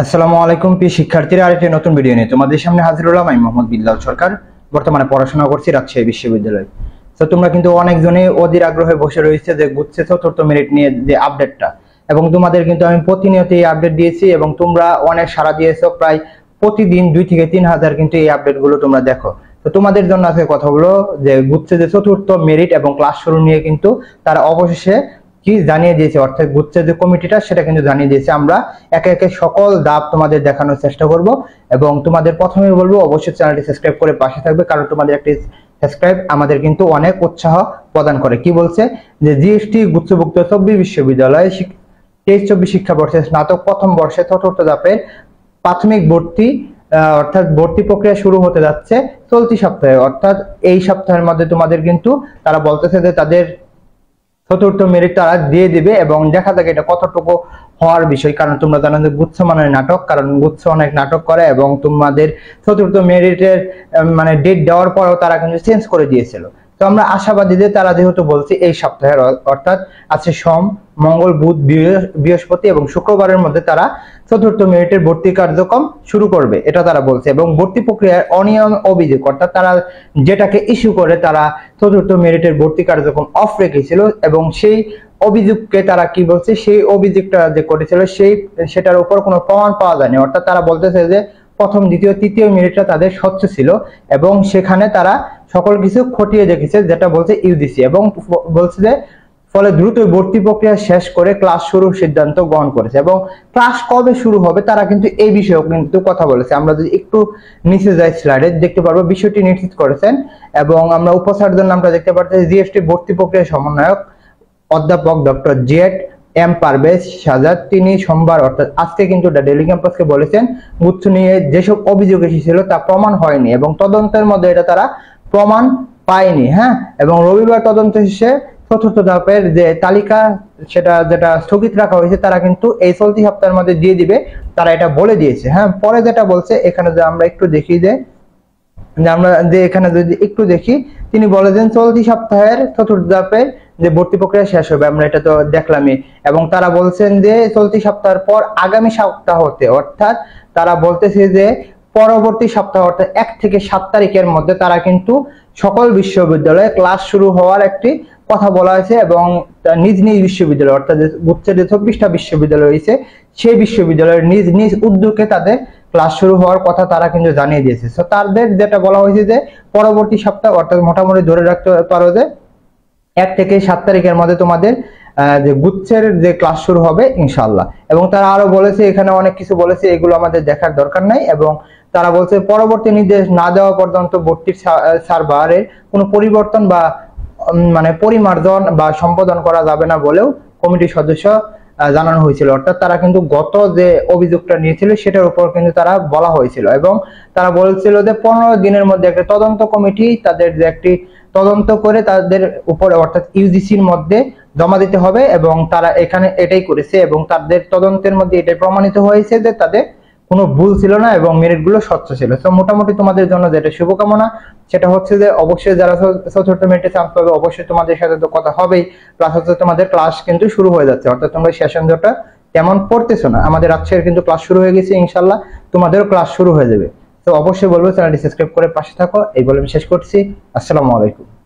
আসসালামু আলাইকুম প্রিয় শিক্ষার্থীরা, আরেকটি নতুন ভিডিও নিয়ে তোমাদের সামনে হাজির হলাম। আমি মোহাম্মদ বিল্লাল সরকার, বর্তমানে পড়াশোনা করছি রাজশাহী বিশ্ববিদ্যালয়ে। তো তোমরা কিন্তু অনেকজনই অধীর আগ্রহে বসে রয়েছে যে গুচ্ছে চতুর্থ মেরিট নিয়ে যে আপডেটটা, এবং তোমাদের কিন্তু আমি প্রতিনিয়ত এই আপডেট দিয়েছি এবং তোমরা অনেক সাড়া দিয়েছো। প্রায় প্রতিদিন 2 থেকে 3 হাজার কিন্তু এই আপডেটগুলো তোমরা দেখো। তো তোমাদের জন্য আজকে কথা হলো যে গুচ্ছে যে চতুর্থ মেরিট এবং ক্লাস শুরু নিয়ে কিন্তু তারা অবশেষে কি জানিয়ে দিয়েছে, অর্থাৎ গুচ্ছে যে কমিটিটা সেটা কিন্তু জানিয়ে দিয়েছে। আমরা একে একে সকল ধাপ তোমাদের দেখানোর চেষ্টা করব এবং তোমাদের প্রথমে বলবো অবশ্যই চ্যানেলটি সাবস্ক্রাইব করে পাশে থাকবে, কারণ তোমাদের একটি সাবস্ক্রাইব আমাদের কিন্তু অনেক উৎসাহ প্রদান করে। কি বলছে যে জিএসটি গুচ্ছভুক্ত 24 বিশ্ববিদ্যালয় 23-24 শিক্ষাবর্ষে স্নাতক প্রথম বর্ষে চতুর্থ ধাপের প্রাথমিক ভর্তি অর্থাৎ ভর্তি প্রক্রিয়া শুরু হতে যাচ্ছে চলতি সপ্তাহে, অর্থাৎ এই সপ্তাহের মধ্যে তোমাদের কিন্তু তারা বলতেছে যে তাদের চতুর্থ মেরিট তারা দিয়ে দিবে এবং দেখা যাক এটা কতটুকু হওয়ার বিষয়। কারণ তোমরা জানো যে গুচ্ছ মানে নাটক, কারণ গুচ্ছ অনেক নাটক করে এবং তোমাদের চতুর্থ মেরিটের মানে ডেট দেওয়ার পরেও তারা কিন্তু চেঞ্জ করে দিয়েছিল। তো আমরা আশাবাদী যে তারা যেহেতু বলছে এই সপ্তাহের অর্থাৎ আছে সোম, মঙ্গল, বুধ, বৃহস্পতি এবং শুক্রবারের মধ্যে তারা চতুর্থ মেরিটের ভর্তি কার্যক্রম শুরু করবে, এটা তারা বলছে। এবং ভর্তি প্রক্রিয়ার অনিয়ম অভিযোগ, অর্থাৎ তারা যেটাকে ইস্যু করে তারা চতুর্থ মেরিটের ভর্তি কার্যক্রম অফ রেখেছিল এবং সেই অভিযোগকে তারা কি বলছে, সেই অভিযোগটা যে করেছিল সেটার উপর কোনো প্রমাণ পাওয়া যায়নি। অর্থাৎ তারা বলতেছে যে প্রথম, দ্বিতীয়, তৃতীয় মেরিটটা তাদের স্বচ্ছ ছিল এবং সেখানে তারা সকল কিছু খতিয়ে দেখেছে, যেটা বলছে ইউজিসি, এবং বলছে যে ফলে দ্রুত ভর্তি প্রক্রিয়া শেষ করে ক্লাস শুরুর সিদ্ধান্ত গ্রহণ করেছে। এবং ক্লাস কবে শুরু হবে তারা কিন্তু এই বিষয়েও কিন্তু কথা বলেছে। আমরা যদি একটু নিচে যাই স্লাইডে দেখতে পারবো বিষয়টি নিশ্চিত করেছেন। এবং আমরা উপাচার্যের নামটা দেখতে পাচ্ছি, জিএসটি ভর্তি প্রক্রিয়া সমন্বয়ক অধ্যাপক doctor Z M Parvez Sajjad. তিনি সোমবার অর্থাৎ আজকে কিন্তু ডেইলি ক্যাম্পাসকে বলেছেন গুচ্ছ নিয়ে যেসব অভিযোগ এসেছিল তা প্রমাণ হয়নি এবং তদন্তের মধ্যে এটা তারা প্রমাণ পায়নি। হ্যাঁ, এবং রবিবার তদন্ত শেষে চতুর্থ ধাপের যে তালিকা যেটা স্থগিত রাখা হয়েছে তারা কিন্তু এই চলতি সপ্তাহের মধ্যে দিয়ে দিবে, তারা এটা বলে দিয়েছে। হ্যাঁ, পরে যেটা বলছে এখানে যে আমরা একটু দেখি যে আমরা যে এখানে যদি একটু দেখি, তিনি বলেছেন চলতি সপ্তাহের চতুর্থ ধাপের যে ভর্তি প্রক্রিয়া শেষ হবে, আমরা এটা তো দেখলামই। এবং তারা বলছেন যে চলতি সপ্তাহের পর আগামী সপ্তাহ হতে, অর্থাৎ তারা বলতেছে যে পরবর্তী সপ্তাহ অর্থাৎ 1 থেকে 7 তারিখের মধ্যে তারা কিন্তু সকল বিশ্ববিদ্যালয়ে ক্লাস শুরু হওয়ার একটি কথা বলা হয়েছে। এবং নিজ নিজ বিশ্ববিদ্যালয় অর্থাৎ গুচ্ছের যে 24টা বিশ্ববিদ্যালয় রয়েছে সেই বিশ্ববিদ্যালয়ের নিজ নিজ উদ্যোগে তাদের ক্লাস শুরু হওয়ার কথা তারা কিন্তু জানিয়ে দিয়েছে। তো তাদের যেটা বলা হয়েছে যে পরবর্তী সপ্তাহ অর্থাৎ মোটামুটি ধরে রাখতে পারো যে 1 থেকে 7 তারিখের মধ্যে তোমাদের যে গুচ্ছের যে ক্লাস শুরু হবে ইনশাআল্লাহ। এবং তারা আরো বলেছে, এখানে অনেক কিছু বলেছে, এগুলো আমাদের দেখার দরকার নাই। এবং তারা বলছে পরবর্তী নির্দেশ না দেওয়া পর্যন্ত ভর্তির সার্ভারের কোনো পরিবর্তন বা মানে পরিমার্জন বা সম্পাদন করা যাবে না বলেও কমিটির সদস্য জানানো হয়েছিল। অর্থাৎ তারা কিন্তু গত যে অভিযোগটা নিয়েছিল সেটার উপর কিন্তু তারা বলা হয়েছিল এবং তারা বলছিল যে 15 দিনের মধ্যে একটা তদন্ত কমিটি তাদের যে একটি তদন্ত করে তাদের উপরে অর্থাৎ ইউজিসির মধ্যে জমা দিতে হবে। এবং তারা এখানে এটাই করেছে এবং তাদের তদন্তের মধ্যে এটাই প্রমাণিত হয়েছে যে তাদের কোনো ভুল ছিল না এবং মেরিট গুলো স্বচ্ছ ছিল। তো মোটামুটি তোমাদের জন্য যেটা শুভকামনা সেটা হচ্ছে যে অবশ্যই যারা চতুর্থ মেরিটে চান্স পাবে অবশ্যই তোমাদের সাথে তো কথা হবেই, প্লাস হচ্ছে তোমাদের ক্লাস কিন্তু শুরু হয়ে যাচ্ছে, অর্থাৎ তোমরা সেশন জটটা তেমন পড়তেছো না। আমাদের রাজশাহীর কিন্তু ক্লাস শুরু হয়ে গেছে, ইনশাল্লাহ তোমাদেরও ক্লাস শুরু হয়ে যাবে। তো অবশ্যই বলবো চ্যানেলটি সাবস্ক্রাইব করে পাশে থাকো। এই বলে আমি শেষ করছি। আসসালামু আলাইকুম।